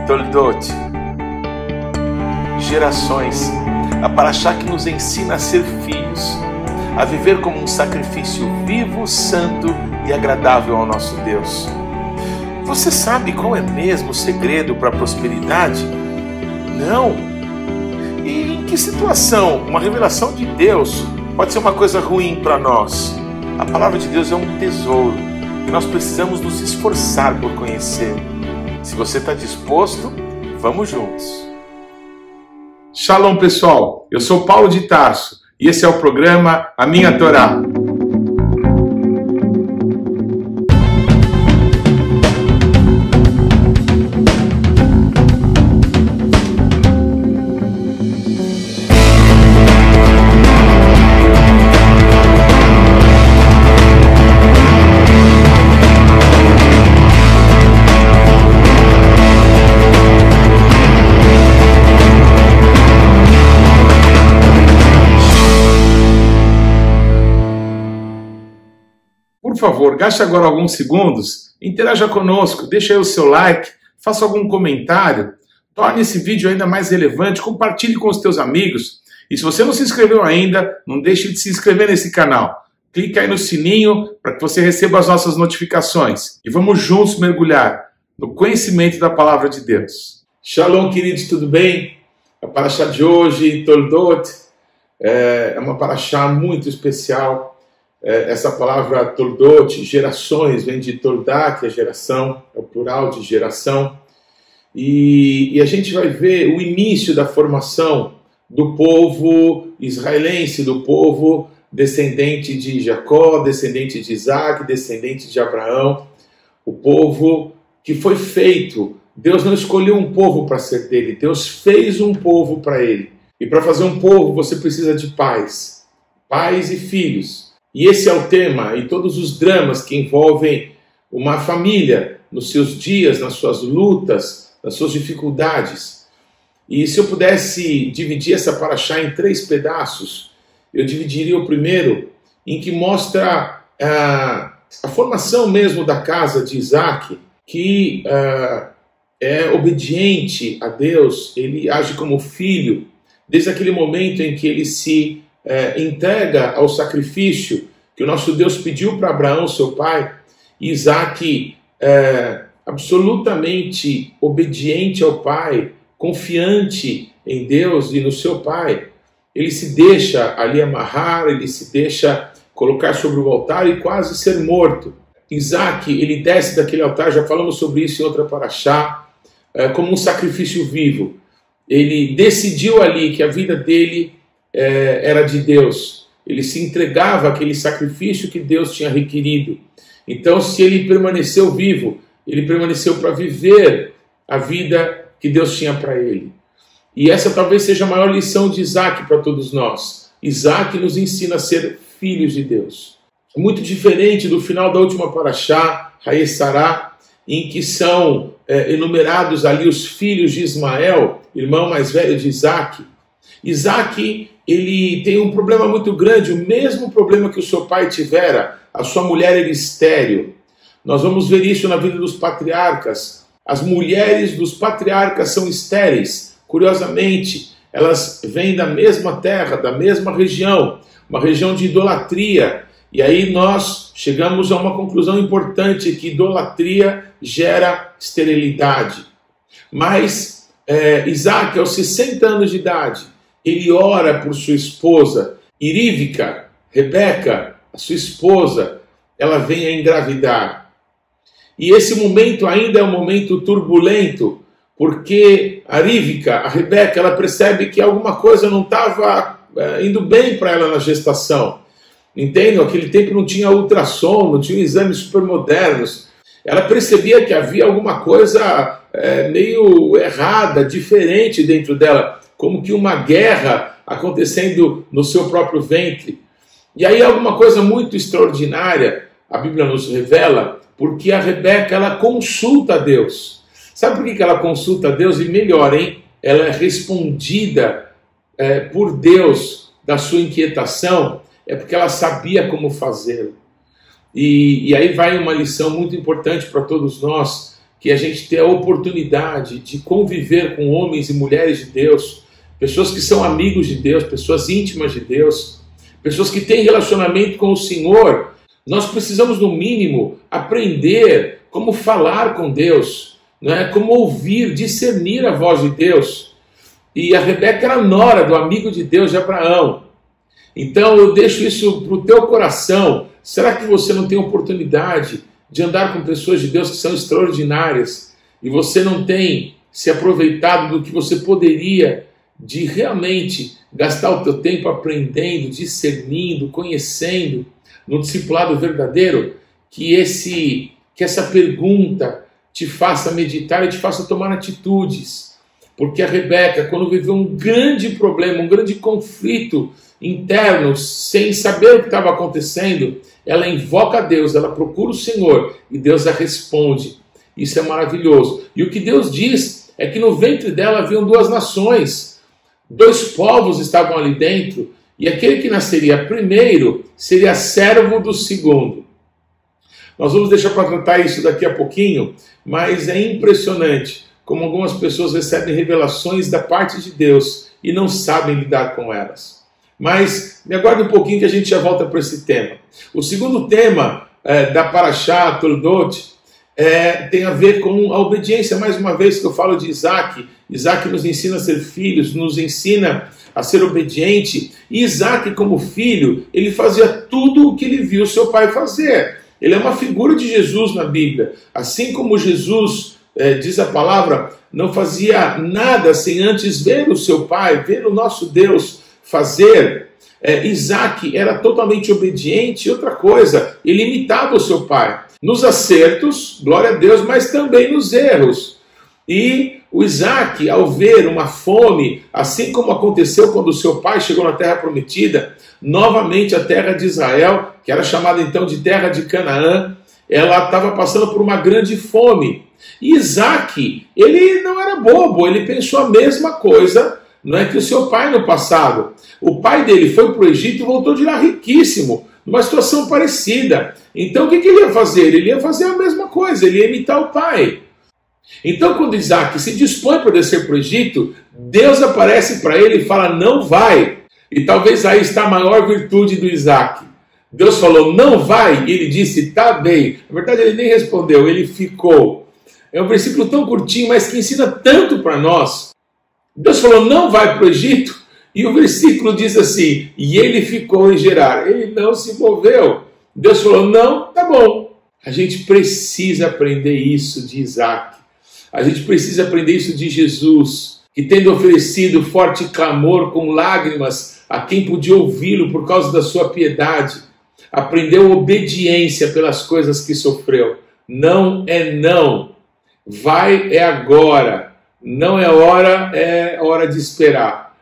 Toldot. Gerações, a paraxá que nos ensina a ser filhos, a viver como um sacrifício vivo, santo e agradável ao nosso Deus. Você sabe qual é mesmo o segredo para a prosperidade? Não. E em que situação uma revelação de Deus pode ser uma coisa ruim para nós? A palavra de Deus é um tesouro e nós precisamos nos esforçar por conhecer. Se você está disposto, vamos juntos. Shalom, pessoal. Eu sou Paulo de Tarso e esse é o programa A Minha Torá. Por favor, gaste agora alguns segundos, interaja conosco, deixe aí o seu like, faça algum comentário, torne esse vídeo ainda mais relevante, compartilhe com os teus amigos. E se você não se inscreveu ainda, não deixe de se inscrever nesse canal. Clique aí no sininho para que você receba as nossas notificações. E vamos juntos mergulhar no conhecimento da Palavra de Deus. Shalom, queridos, tudo bem? A paraxá de hoje, Toldot, é uma paraxá muito especial. Essa palavra Toldot, gerações, vem de Toldá, que é geração, é o plural de geração. E a gente vai ver o início da formação do povo israelense, do povo descendente de Jacó, descendente de Isaac, descendente de Abraão. O povo que foi feito. Deus não escolheu um povo para ser dele, Deus fez um povo para ele. E para fazer um povo você precisa de pais, pais e filhos. E esse é o tema e todos os dramas que envolvem uma família nos seus dias, nas suas lutas, nas suas dificuldades. E se eu pudesse dividir essa paraxá em 3 pedaços, eu dividiria o primeiro em que mostra a formação mesmo da casa de Isaac, que é obediente a Deus, ele age como filho, desde aquele momento em que ele se entrega ao sacrifício que o nosso Deus pediu para Abraão, seu pai. Isaac, absolutamente obediente ao pai, confiante em Deus e no seu pai, ele se deixa ali amarrar, ele se deixa colocar sobre o altar e quase ser morto. Isaac, ele desce daquele altar, já falamos sobre isso em outra paraxá, como um sacrifício vivo. Ele decidiu ali que a vida dele era de Deus. Ele se entregava àquele sacrifício que Deus tinha requerido. Então, se ele permaneceu vivo, ele permaneceu para viver a vida que Deus tinha para ele. E essa talvez seja a maior lição de Isaac para todos nós. Isaac nos ensina a ser filhos de Deus. Muito diferente do final da última paraxá, Haesará, em que são enumerados ali os filhos de Ismael, irmão mais velho de Isaac. Isaac, ele tem um problema muito grande, o mesmo problema que o seu pai tivera, a sua mulher era estéril. Nós vamos ver isso na vida dos patriarcas. As mulheres dos patriarcas são estéreis. Curiosamente, elas vêm da mesma terra, da mesma região, uma região de idolatria. E aí nós chegamos a uma conclusão importante, que idolatria gera esterilidade. Mas Isaac, aos 60 anos de idade, ele ora por sua esposa, Irívica, Rebeca, a sua esposa, ela vem a engravidar. E esse momento ainda é um momento turbulento, porque a Irívica, a Rebeca, ela percebe que alguma coisa não estava indo bem para ela na gestação. Entendem? Naquele tempo não tinha ultrassom, não tinha exames super modernos. Ela percebia que havia alguma coisa meio errada, diferente dentro dela, como que uma guerra acontecendo no seu próprio ventre. E aí alguma coisa muito extraordinária, a Bíblia nos revela, porque a Rebeca, ela consulta a Deus. Sabe por que ela consulta a Deus? E melhor, hein? Ela é respondida por Deus da sua inquietação, é porque ela sabia como fazê-lo. E aí vai uma lição muito importante para todos nós, que a gente tenha a oportunidade de conviver com homens e mulheres de Deus, pessoas que são amigos de Deus, pessoas íntimas de Deus, pessoas que têm relacionamento com o Senhor. Nós precisamos, no mínimo, aprender como falar com Deus, né? Como ouvir, discernir a voz de Deus. E a Rebeca era nora do amigo de Deus, de Abraão. Então eu deixo isso para o teu coração. Será que você não tem oportunidade de andar com pessoas de Deus que são extraordinárias e você não tem se aproveitado do que você poderia de realmente gastar o teu tempo aprendendo, discernindo, conhecendo no discipulado verdadeiro? Que essa pergunta te faça meditar e te faça tomar atitudes. Porque a Rebeca, quando viveu um grande problema, um grande conflito interno, sem saber o que estava acontecendo, ela invoca a Deus, ela procura o Senhor e Deus a responde. Isso é maravilhoso. E o que Deus diz é que no ventre dela haviam duas nações, dois povos estavam ali dentro, e aquele que nasceria primeiro seria servo do segundo. Nós vamos deixar para tratar isso daqui a pouquinho, mas é impressionante como algumas pessoas recebem revelações da parte de Deus e não sabem lidar com elas. Mas me aguarde um pouquinho que a gente já volta para esse tema. O segundo tema da Parashá Toldot tem a ver com a obediência. Mais uma vez que eu falo de Isaac. Isaac nos ensina a ser filhos, nos ensina a ser obediente. E Isaac, como filho, ele fazia tudo o que ele viu seu pai fazer. Ele é uma figura de Jesus na Bíblia. Assim como Jesus, diz a palavra, não fazia nada sem antes ver o seu pai, ver o nosso Deus fazer. Isaac era totalmente obediente. E outra coisa, ele imitava o seu pai. Nos acertos, glória a Deus, mas também nos erros. E o Isaac, ao ver uma fome, assim como aconteceu quando o seu pai chegou na terra prometida, novamente a terra de Israel, que era chamada então de terra de Canaã, ela estava passando por uma grande fome. E Isaac, ele não era bobo, ele pensou a mesma coisa, não é, que o seu pai no passado. O pai dele foi para o Egito e voltou de lá riquíssimo, numa situação parecida. Então o que ele ia fazer? Ele ia fazer a mesma coisa, ele ia imitar o pai. Então quando Isaac se dispõe para descer para o Egito, Deus aparece para ele e fala, não vai. E talvez aí está a maior virtude do Isaac. Deus falou, não vai, e ele disse, tá bem. Na verdade ele nem respondeu, ele ficou. É um versículo tão curtinho, mas que ensina tanto para nós. Deus falou, não vai para o Egito, e o versículo diz assim, e ele ficou em Gerar, ele não se moveu. Deus falou, não, tá bom. A gente precisa aprender isso de Isaac. A gente precisa aprender isso de Jesus, que tendo oferecido forte clamor com lágrimas a quem podia ouvi-lo por causa da sua piedade, aprendeu obediência pelas coisas que sofreu. Não é não. Vai é agora. Não é hora de esperar.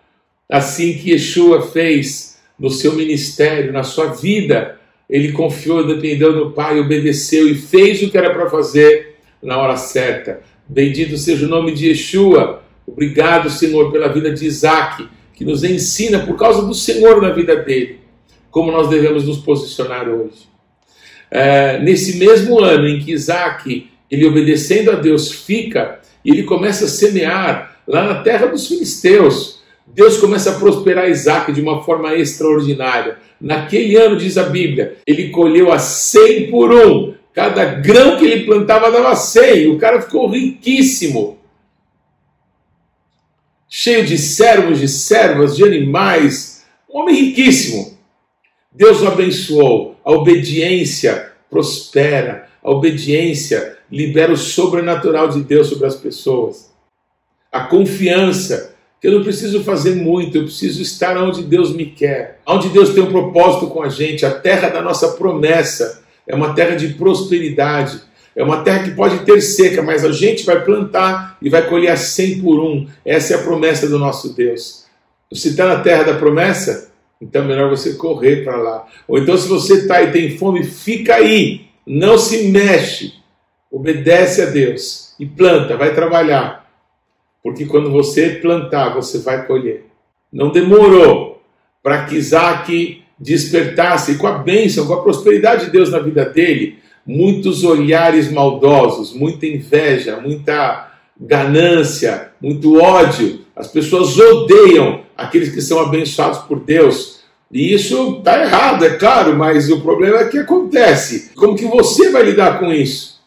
Assim que Yeshua fez no seu ministério, na sua vida, ele confiou, dependeu do Pai, obedeceu e fez o que era para fazer na hora certa. Bendito seja o nome de Yeshua. Obrigado, Senhor, pela vida de Isaac, que nos ensina, por causa do Senhor na vida dele, como nós devemos nos posicionar hoje. Nesse mesmo ano em que Isaac, ele obedecendo a Deus, fica, e ele começa a semear lá na terra dos filisteus, Deus começa a prosperar Isaac de uma forma extraordinária. Naquele ano, diz a Bíblia, ele colheu a 100 por 1. Cada grão que ele plantava dava 100. O cara ficou riquíssimo. Cheio de servos, de servas, de animais. Um homem riquíssimo. Deus o abençoou. A obediência prospera. A obediência libera o sobrenatural de Deus sobre as pessoas. A confiança, que eu não preciso fazer muito, eu preciso estar onde Deus me quer. Onde Deus tem um propósito com a gente. A terra da nossa promessa é uma terra de prosperidade. É uma terra que pode ter seca, mas a gente vai plantar e vai colher a 100 por 1. Essa é a promessa do nosso Deus. Você está na terra da promessa? Então é melhor você correr para lá. Ou então, se você está e tem fome, fica aí. Não se mexe. Obedece a Deus e planta, vai trabalhar. Porque quando você plantar, você vai colher. Não demorou para que Isaac despertasse com a bênção, com a prosperidade de Deus na vida dele. muitos olhares maldosos, muita inveja, muita ganância, muito ódio. As pessoas odeiam aqueles que são abençoados por Deus. E isso está errado, é claro, mas o problema é que acontece. Como que você vai lidar com isso?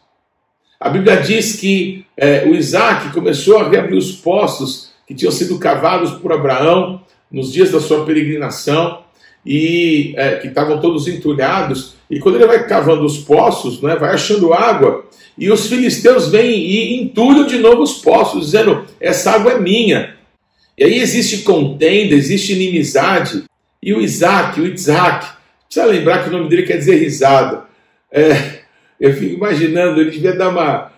A Bíblia diz que o Isaac começou a reabrir os poços que tinham sido cavados por Abraão nos dias da sua peregrinação e que estavam todos entulhados. E quando ele vai cavando os poços, né, vai achando água, e os filisteus vêm e entulham de novo os poços, dizendo, essa água é minha. E aí existe contenda, existe inimizade. E o Itzhak, precisa lembrar que o nome dele quer dizer risada. Eu fico imaginando, ele devia dar uma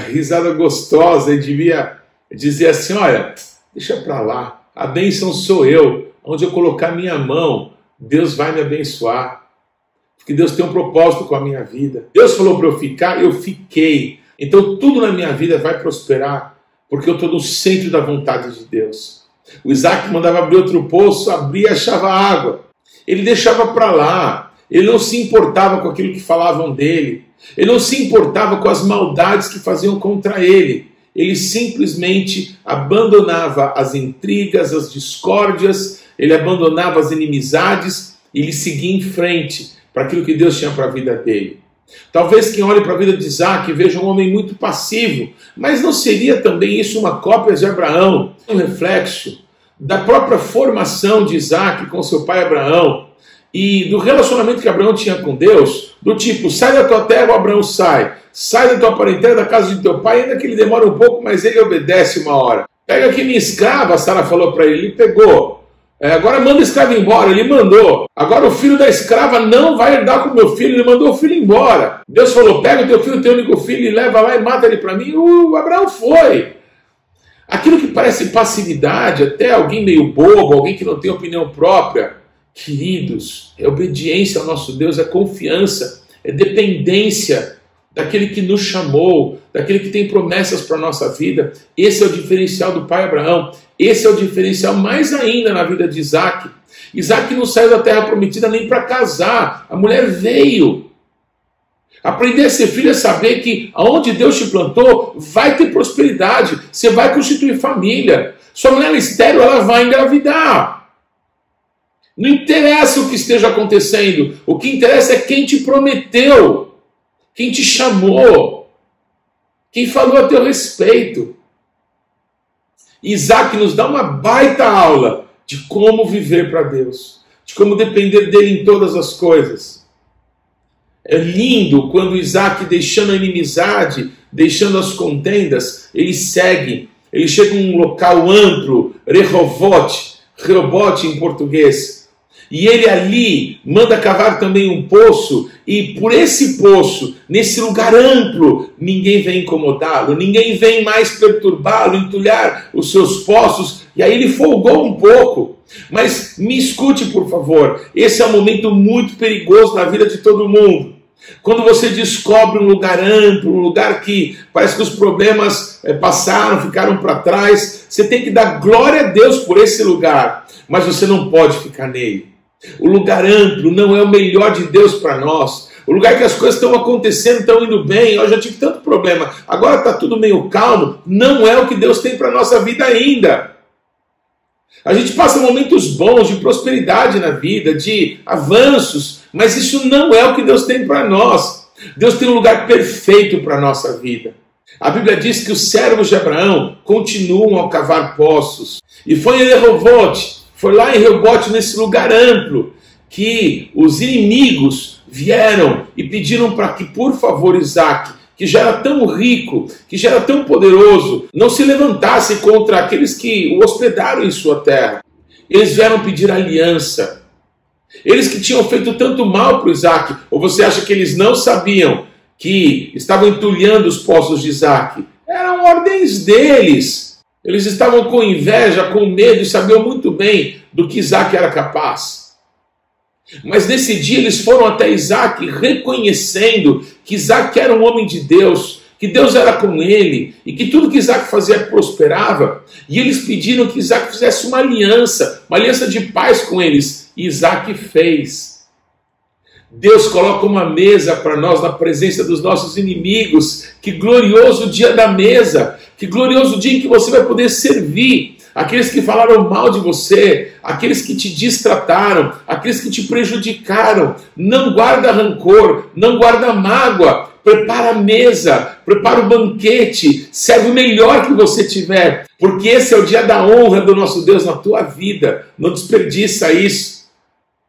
risada gostosa, ele devia dizer assim, olha, deixa pra lá, a bênção sou eu, onde eu colocar minha mão, Deus vai me abençoar, porque Deus tem um propósito com a minha vida. Deus falou para eu ficar, eu fiquei. Então tudo na minha vida vai prosperar, porque eu estou no centro da vontade de Deus. O Isaac mandava abrir outro poço, abria e achava água. Ele deixava para lá, ele não se importava com aquilo que falavam dele, ele não se importava com as maldades que faziam contra ele. Ele simplesmente abandonava as intrigas, as discórdias, ele abandonava as inimizades e ele seguia em frente para aquilo que Deus tinha para a vida dele. Talvez quem olhe para a vida de Isaac veja um homem muito passivo, mas não seria também isso uma cópia de Abraão, um reflexo da própria formação de Isaac com seu pai Abraão e do relacionamento que Abraão tinha com Deus, do tipo, sai da tua terra, o Abraão sai da tua parentela, da casa de teu pai, ainda que ele demore um pouco, mas ele obedece uma hora. Pega aqui minha escrava, Sara falou para ele pegou. Agora manda o escravo embora, ele mandou. Agora o filho da escrava não vai herdar com o meu filho, ele mandou o filho embora. Deus falou, pega o teu filho, teu único filho, e leva lá e mata ele para mim. O Abraão foi. Aquilo que parece passividade, até alguém meio bobo, alguém que não tem opinião própria, queridos, é obediência ao nosso Deus, é confiança, é dependência daquele que nos chamou, daquele que tem promessas para a nossa vida. Esse é o diferencial do pai Abraão. Esse é o diferencial mais ainda na vida de Isaac. Isaac não saiu da terra prometida nem para casar. A mulher veio. Aprender a ser filho é saber que aonde Deus te plantou vai ter prosperidade. Você vai constituir família. Sua mulher estéril, ela vai engravidar. Não interessa o que esteja acontecendo. O que interessa é quem te prometeu. Quem te chamou. Quem falou a teu respeito. Isaac nos dá uma baita aula de como viver para Deus, de como depender dele em todas as coisas. É lindo quando Isaac, deixando a inimizade, deixando as contendas, ele segue, ele chega a um local amplo, Rehobote em português, e ele ali manda cavar também um poço, e por esse poço, nesse lugar amplo, ninguém vem incomodá-lo, ninguém vem mais perturbá-lo, entulhar os seus poços, e aí ele folgou um pouco. Mas me escute, por favor, esse é um momento muito perigoso na vida de todo mundo. Quando você descobre um lugar amplo, um lugar que parece que os problemas passaram, ficaram para trás, você tem que dar glória a Deus por esse lugar, mas você não pode ficar nele. O lugar amplo não é o melhor de Deus para nós. O lugar que as coisas estão acontecendo, estão indo bem, eu já tive tanto problema, agora está tudo meio calmo, não é o que Deus tem para a nossa vida ainda. A gente passa momentos bons de prosperidade na vida, de avanços, mas isso não é o que Deus tem para nós. Deus tem um lugar perfeito para a nossa vida. A Bíblia diz que os servos de Abraão continuam a cavar poços. E foi em Rehobote, foi lá em Rehobote, nesse lugar amplo, que os inimigos vieram e pediram para que, por favor, Isaac, que já era tão rico, que já era tão poderoso, não se levantasse contra aqueles que o hospedaram em sua terra. Eles vieram pedir aliança. Eles que tinham feito tanto mal para Isaac, ou você acha que eles não sabiam que estavam entulhando os poços de Isaac? Eram ordens deles. Eles estavam com inveja, com medo e sabiam muito bem do que Isaac era capaz. Mas nesse dia eles foram até Isaac reconhecendo que Isaac era um homem de Deus, que Deus era com ele e que tudo que Isaac fazia prosperava. E eles pediram que Isaac fizesse uma aliança de paz com eles. E Isaac fez. Deus coloca uma mesa para nós na presença dos nossos inimigos. Que glorioso dia da mesa, que glorioso dia em que você vai poder servir aqueles que falaram mal de você, aqueles que te distrataram, aqueles que te prejudicaram. Não guarda rancor, não guarda mágoa. Prepara a mesa, prepara o banquete, serve o melhor que você tiver, porque esse é o dia da honra do nosso Deus na tua vida. Não desperdiça isso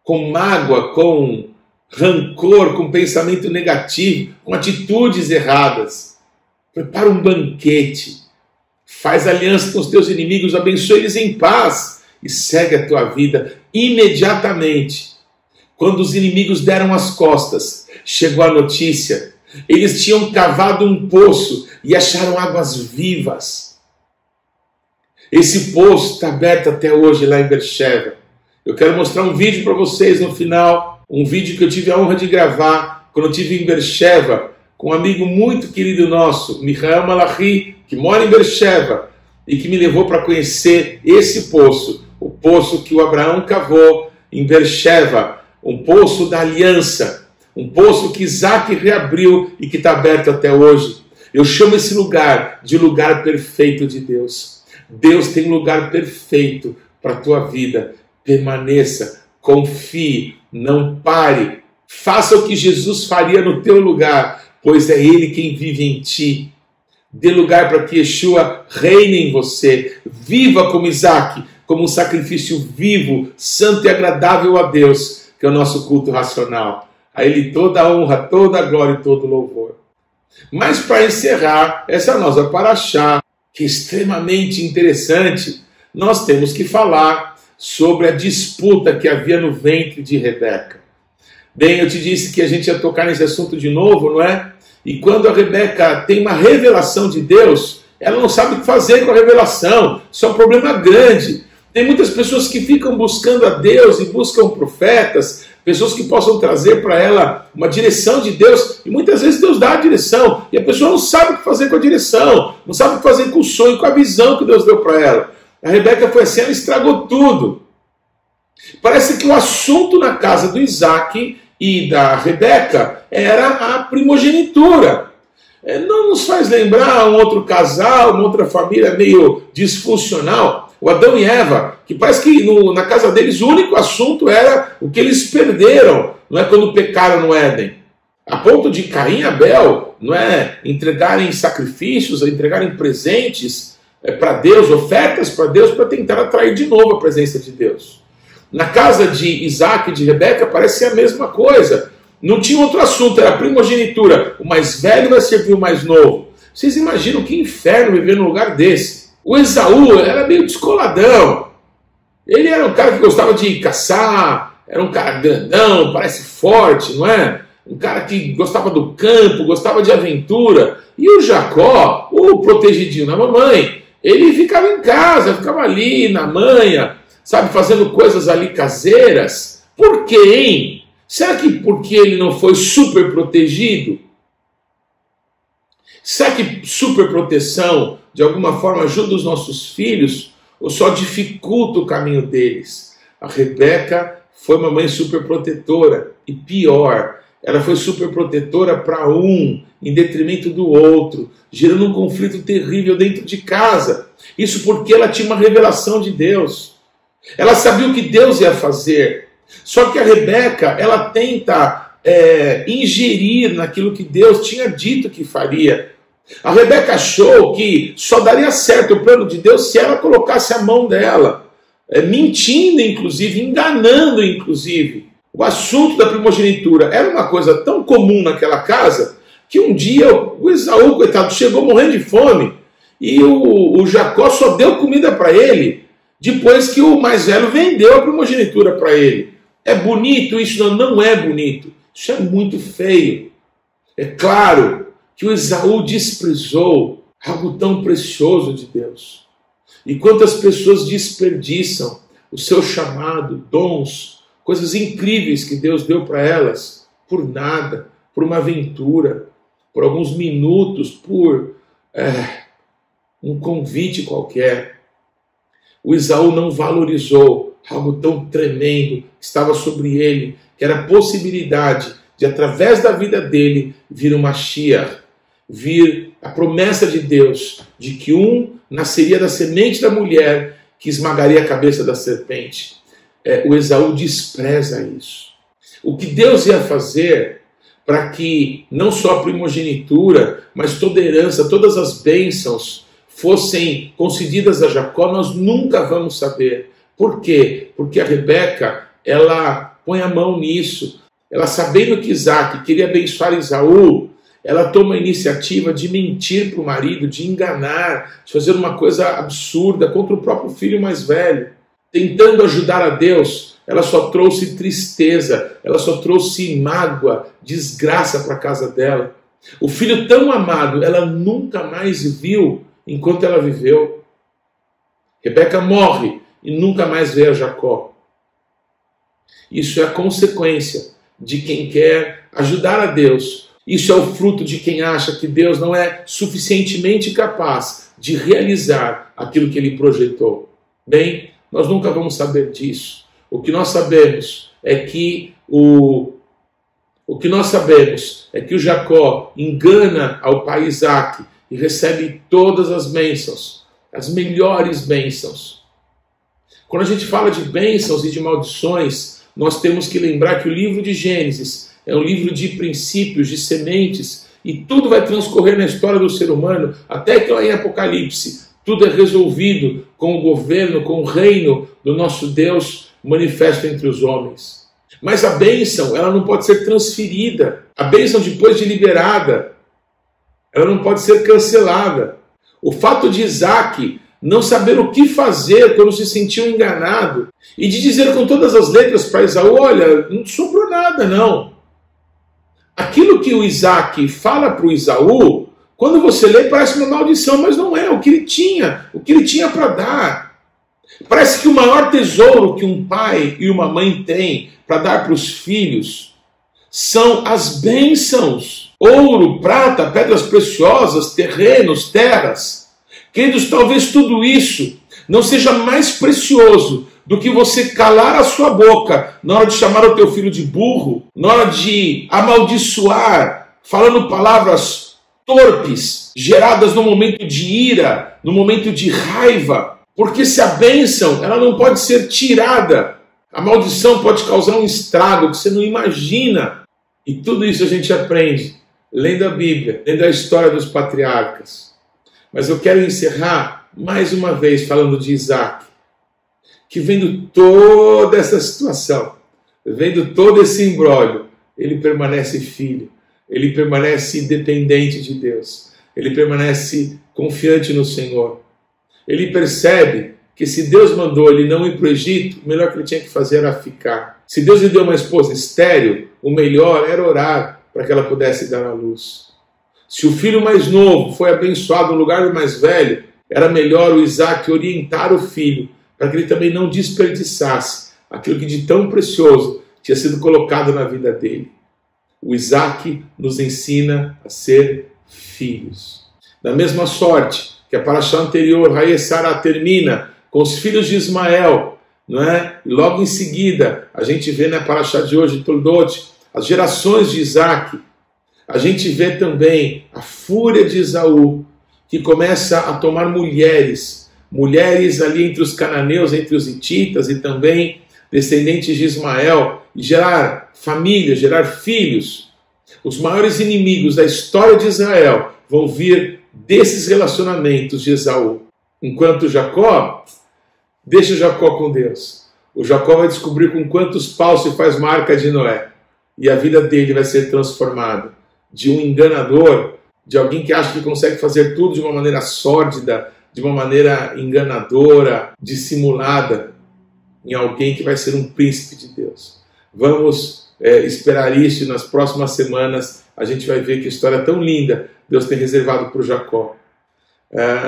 com mágoa, com rancor, com pensamento negativo, com atitudes erradas. Prepara um banquete, faz aliança com os teus inimigos, abençoa eles em paz e segue a tua vida imediatamente. Quando os inimigos deram as costas, chegou a notícia. Eles tinham cavado um poço e acharam águas vivas. Esse poço está aberto até hoje lá em Beersheba. Eu quero mostrar um vídeo para vocês no final, um vídeo que eu tive a honra de gravar quando eu estive em Beersheba, com um amigo muito querido nosso, Michael Malachi, que mora em Beersheba, e que me levou para conhecer esse poço, o poço que o Abraão cavou em Beersheba, um poço da aliança, um poço que Isaac reabriu e que está aberto até hoje. Eu chamo esse lugar de lugar perfeito de Deus. Deus tem um lugar perfeito para a tua vida. Permaneça, confie, não pare. Faça o que Jesus faria no teu lugar, pois é Ele quem vive em ti. Dê lugar para que Yeshua reine em você. Viva como Isaac, como um sacrifício vivo, santo e agradável a Deus, que é o nosso culto racional. A Ele toda a honra, toda a glória e todo o louvor. Mas para encerrar essa nossa paraxá, que é extremamente interessante, nós temos que falar sobre a disputa que havia no ventre de Rebeca. Bem, eu te disse que a gente ia tocar nesse assunto de novo, não é? E quando a Rebeca tem uma revelação de Deus, ela não sabe o que fazer com a revelação. Isso é um problema grande. Tem muitas pessoas que ficam buscando a Deus e buscam profetas, pessoas que possam trazer para ela uma direção de Deus, e muitas vezes Deus dá a direção, e a pessoa não sabe o que fazer com a direção, não sabe o que fazer com o sonho, com a visão que Deus deu para ela. A Rebeca foi assim, ela estragou tudo. Parece que o assunto na casa do Isaac e da Rebeca era a primogenitura. Não nos faz lembrar um outro casal, uma outra família meio disfuncional, o Adão e Eva, que parece que na casa deles o único assunto era o que eles perderam, não é, quando pecaram no Éden. A ponto de Caim e Abel, não é, entregarem sacrifícios, entregarem presentes para Deus, ofertas para Deus, para tentar atrair de novo a presença de Deus. Na casa de Isaac e de Rebeca parece a mesma coisa. Não tinha outro assunto, era a primogenitura. O mais velho vai servir o mais novo. Vocês imaginam que inferno viver num lugar desse? O Esaú era meio descoladão. Ele era um cara que gostava de caçar, era um cara grandão, parece forte, não é? Um cara que gostava do campo, gostava de aventura. E o Jacó, o protegidinho da mamãe, ele ficava em casa, ficava ali na manha, sabe, fazendo coisas ali caseiras. Por quê, hein? Será que porque ele não foi super protegido? Será que super proteção de alguma forma ajuda os nossos filhos ou só dificulta o caminho deles? A Rebeca foi uma mãe super protetora e pior, ela foi super protetora para um em detrimento do outro, gerando um conflito terrível dentro de casa. Isso porque ela tinha uma revelação de Deus. Ela sabia o que Deus ia fazer. Só que a Rebeca, ela tenta ingerir naquilo que Deus tinha dito que faria. A Rebeca achou que só daria certo o plano de Deus se ela colocasse a mão dela, mentindo inclusive, enganando inclusive. O assunto da primogenitura era uma coisa tão comum naquela casa que um dia o Esaú, coitado, chegou morrendo de fome e o Jacó só deu comida para ele depois que o mais velho vendeu a primogenitura para ele. É bonito isso? Não, não é bonito. Isso é muito feio. É claro que o Esaú desprezou algo tão precioso de Deus. E quantas pessoas desperdiçam o seu chamado, dons, coisas incríveis que Deus deu para elas, por nada, por uma aventura, por alguns minutos, por um convite qualquer. O Esaú não valorizou algo tão tremendo que estava sobre ele, que era a possibilidade de, através da vida dele, vir uma Mashiach, vir a promessa de Deus de que um nasceria da semente da mulher que esmagaria a cabeça da serpente. O Esaú despreza isso. O que Deus ia fazer para que não só a primogenitura, mas toda a herança, todas as bênçãos fossem concedidas a Jacó, nós nunca vamos saber. Por quê? Porque a Rebeca, ela põe a mão nisso. Ela, sabendo que Isaac queria abençoar Esaú, ela toma a iniciativa de mentir para o marido, de enganar, de fazer uma coisa absurda contra o próprio filho mais velho. Tentando ajudar a Deus, ela só trouxe tristeza, ela só trouxe mágoa, desgraça para a casa dela. O filho tão amado, ela nunca mais viu enquanto ela viveu. Rebeca morre e nunca mais vê a Jacó. Isso é a consequência de quem quer ajudar a Deus. Isso é o fruto de quem acha que Deus não é suficientemente capaz de realizar aquilo que ele projetou. Bem, nós nunca vamos saber disso. O que nós sabemos é que o Jacó engana ao pai Isaac e recebe todas as bênçãos, as melhores bênçãos. Quando a gente fala de bênçãos e de maldições, nós temos que lembrar que o livro de Gênesis é um livro de princípios, de sementes, e tudo vai transcorrer na história do ser humano, até que lá em Apocalipse, tudo é resolvido com o governo, com o reino do nosso Deus manifesto entre os homens. Mas a bênção, ela não pode ser transferida. A bênção, depois de liberada, ela não pode ser cancelada. O fato de Isaac não saber o que fazer quando se sentiu enganado, e de dizer com todas as letras para Esaú, olha, não sobrou nada não. Aquilo que o Isaac fala para o Esaú, quando você lê, parece uma maldição, mas não é. O que ele tinha para dar. Parece que o maior tesouro que um pai e uma mãe têm para dar para os filhos são as bênçãos. Ouro, prata, pedras preciosas, terrenos, terras. Queridos, talvez tudo isso não seja mais precioso do que você calar a sua boca na hora de chamar o teu filho de burro, na hora de amaldiçoar, falando palavras torpes, geradas no momento de ira, no momento de raiva. Porque se a bênção, ela não pode ser tirada, a maldição pode causar um estrago que você não imagina. E tudo isso a gente aprende lendo a Bíblia, lendo a história dos patriarcas. Mas eu quero encerrar mais uma vez falando de Isaac, que vendo toda essa situação, vendo todo esse imbróglio, ele permanece filho, ele permanece dependente de Deus, ele permanece confiante no Senhor. Ele percebe que se Deus mandou ele não ir para o Egito, o melhor que ele tinha que fazer era ficar. Se Deus lhe deu uma esposa estéril, o melhor era orar para que ela pudesse dar à luz. Se o filho mais novo foi abençoado no lugar do mais velho, era melhor o Isaac orientar o filho para que ele também não desperdiçasse aquilo que de tão precioso tinha sido colocado na vida dele. O Isaac nos ensina a ser filhos. Da mesma sorte que a paraxá anterior, Hayesara, termina com os filhos de Ismael, não é? E logo em seguida, a gente vê na paraxá de hoje, Toldot, as gerações de Isaac. A gente vê também a fúria de Esaú, que começa a tomar mulheres ali entre os cananeus, entre os hititas e também descendentes de Ismael, e gerar família, gerar filhos. Os maiores inimigos da história de Israel vão vir desses relacionamentos de Esaú. Enquanto Jacó, deixa Jacó com Deus. O Jacó vai descobrir com quantos paus se faz marca de Noé. E a vida dele vai ser transformada de um enganador, de alguém que acha que consegue fazer tudo de uma maneira sórdida, de uma maneira enganadora, dissimulada, em alguém que vai ser um príncipe de Deus. Vamos esperar isso, e nas próximas semanas a gente vai ver que história tão linda Deus tem reservado para o Jacó.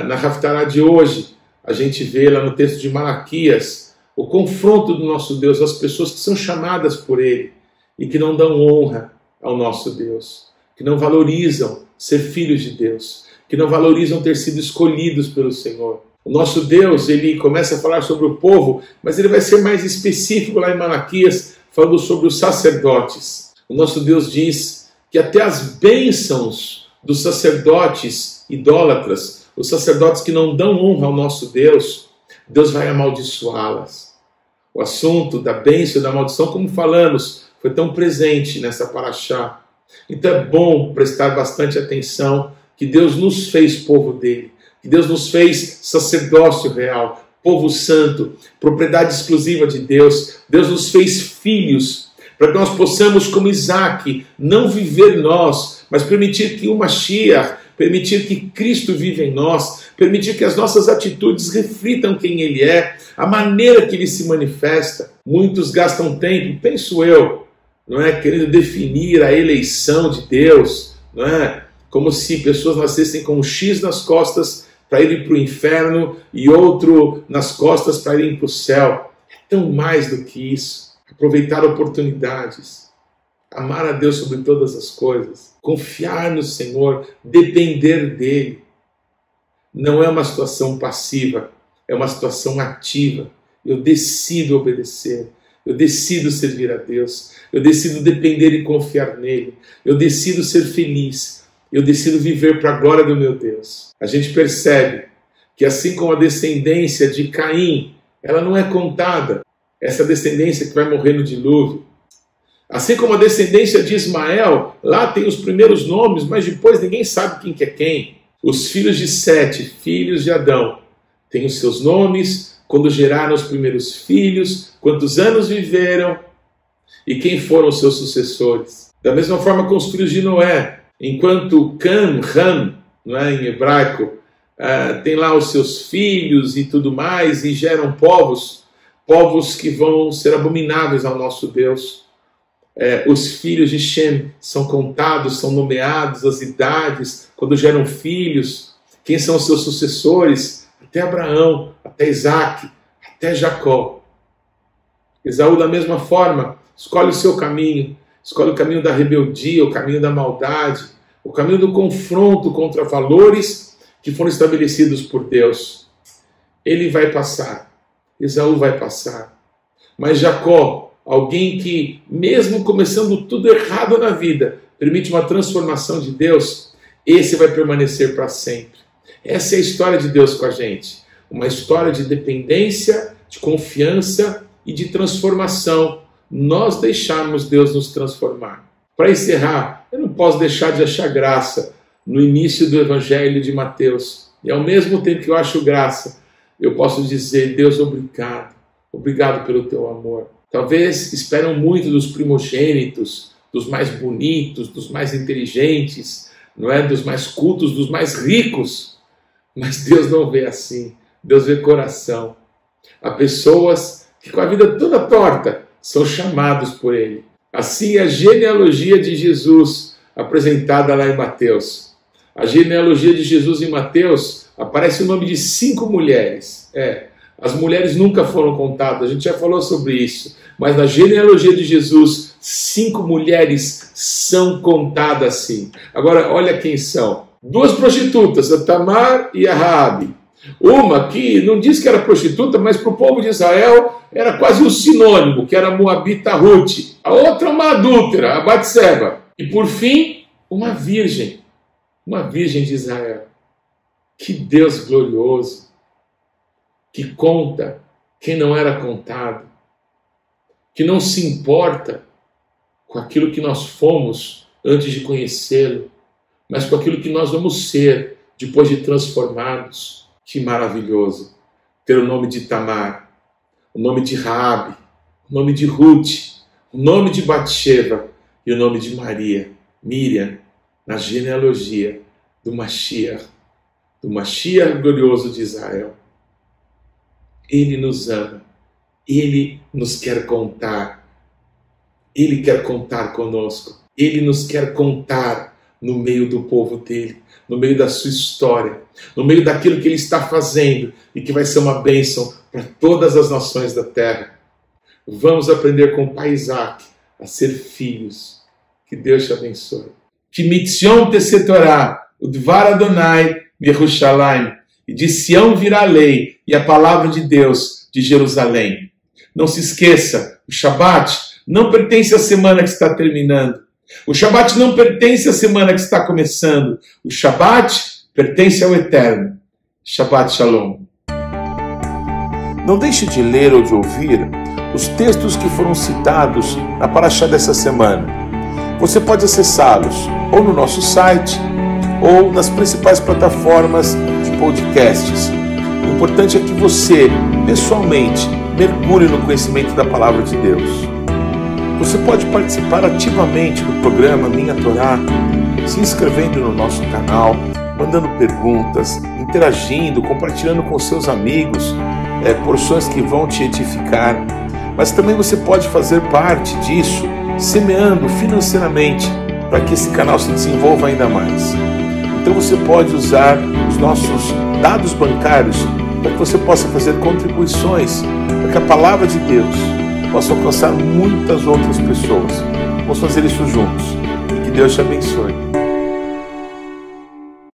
Na Haftará de hoje, a gente vê lá no texto de Malaquias o confronto do nosso Deus às pessoas que são chamadas por Ele e que não dão honra ao nosso Deus, que não valorizam ser filhos de Deus, que não valorizam ter sido escolhidos pelo Senhor. O nosso Deus, ele começa a falar sobre o povo, mas ele vai ser mais específico lá em Malaquias, falando sobre os sacerdotes. O nosso Deus diz que até as bênçãos dos sacerdotes idólatras, os sacerdotes que não dão honra ao nosso Deus, Deus vai amaldiçoá-las. O assunto da bênção e da maldição, como falamos, foi tão presente nessa paraxá. Então é bom prestar bastante atenção que Deus nos fez povo dele, que Deus nos fez sacerdócio real, povo santo, propriedade exclusiva de Deus. Deus nos fez filhos, para que nós possamos, como Isaac, não viver nós, mas permitir que o Mashiach, permitir que Cristo viva em nós, permitir que as nossas atitudes reflitam quem Ele é, a maneira que Ele se manifesta. Muitos gastam tempo, penso eu, não é, querendo definir a eleição de Deus, não é? Como se pessoas nascessem com um X nas costas para irem para o inferno e outro nas costas para irem para o céu. É tão mais do que isso. Aproveitar oportunidades, amar a Deus sobre todas as coisas, confiar no Senhor, depender dEle. Não é uma situação passiva, é uma situação ativa. Eu decido obedecer, eu decido servir a Deus, eu decido depender e confiar nele, eu decido ser feliz, eu decido viver para a glória do meu Deus. A gente percebe que assim como a descendência de Caim, ela não é contada, essa descendência que vai morrer no dilúvio. Assim como a descendência de Ismael, lá tem os primeiros nomes, mas depois ninguém sabe quem que é quem. Os filhos de Sete, filhos de Adão, têm os seus nomes, quando geraram os primeiros filhos, quantos anos viveram e quem foram os seus sucessores. Da mesma forma com os filhos de Noé, enquanto Cam, Ram, não é, em hebraico, tem lá os seus filhos e tudo mais, e geram povos que vão ser abomináveis ao nosso Deus. Os filhos de Shem são contados, são nomeados, as idades, quando geram filhos, quem são os seus sucessores, até Abraão, até Isaac, até Jacó. Esaú, da mesma forma, escolhe o seu caminho, escolhe o caminho da rebeldia, o caminho da maldade, o caminho do confronto contra valores que foram estabelecidos por Deus. Ele vai passar, Esaú vai passar, mas Jacó, alguém que, mesmo começando tudo errado na vida, permite uma transformação de Deus, esse vai permanecer para sempre. Essa é a história de Deus com a gente. Uma história de dependência, de confiança e de transformação. Nós deixarmos Deus nos transformar. Para encerrar, eu não posso deixar de achar graça no início do Evangelho de Mateus. E ao mesmo tempo que eu acho graça, eu posso dizer, Deus, obrigado. Obrigado pelo teu amor. Talvez esperam muito dos primogênitos, dos mais bonitos, dos mais inteligentes, não é? Dos mais cultos, dos mais ricos. Mas Deus não vê assim. Deus vê coração. Há pessoas que com a vida toda torta são chamados por Ele. Assim é a genealogia de Jesus apresentada lá em Mateus. A genealogia de Jesus em Mateus aparece o nome de 5 mulheres. As mulheres nunca foram contadas, a gente já falou sobre isso. Mas na genealogia de Jesus, 5 mulheres são contadas assim. Agora, olha quem são. 2 prostitutas, a Tamar e a Raabe. Uma que não diz que era prostituta, mas para o povo de Israel era quase um sinônimo, que era a Moabita Ruth. A outra uma adúltera, a Batseba. E por fim, uma virgem de Israel. Que Deus glorioso, que conta quem não era contado, que não se importa com aquilo que nós fomos antes de conhecê-lo, mas com aquilo que nós vamos ser depois de transformados. Que maravilhoso ter o nome de Tamar, o nome de Raabe, o nome de Ruth, o nome de Batseba e o nome de Maria, Miriam, na genealogia do Mashiach glorioso de Israel. Ele nos ama, Ele nos quer contar, Ele quer contar conosco, Ele nos quer contar no meio do povo dele, no meio da sua história, no meio daquilo que Ele está fazendo e que vai ser uma bênção para todas as nações da terra. Vamos aprender com o pai Isaac a ser filhos. Que Deus te abençoe. Que mitzion tesetorá, o dvar Adonai Yerushalayim, e de Sião virá a lei e a palavra de Deus de Jerusalém. Não se esqueça, o Shabat não pertence à semana que está terminando. O Shabat não pertence à semana que está começando. O Shabat pertence ao Eterno. Shabbat Shalom. Não deixe de ler ou de ouvir os textos que foram citados na Parashá dessa semana. Você pode acessá-los ou no nosso site ou nas principais plataformas de podcasts. O importante é que você, pessoalmente, mergulhe no conhecimento da Palavra de Deus. Você pode participar ativamente do programa Minha Torá, se inscrevendo no nosso canal, mandando perguntas, interagindo, compartilhando com seus amigos porções que vão te edificar. Mas também você pode fazer parte disso, semeando financeiramente, para que esse canal se desenvolva ainda mais. Então você pode usar os nossos dados bancários para que você possa fazer contribuições, para que a Palavra de Deus possa alcançar muitas outras pessoas. Vamos fazer isso juntos. Que Deus te abençoe.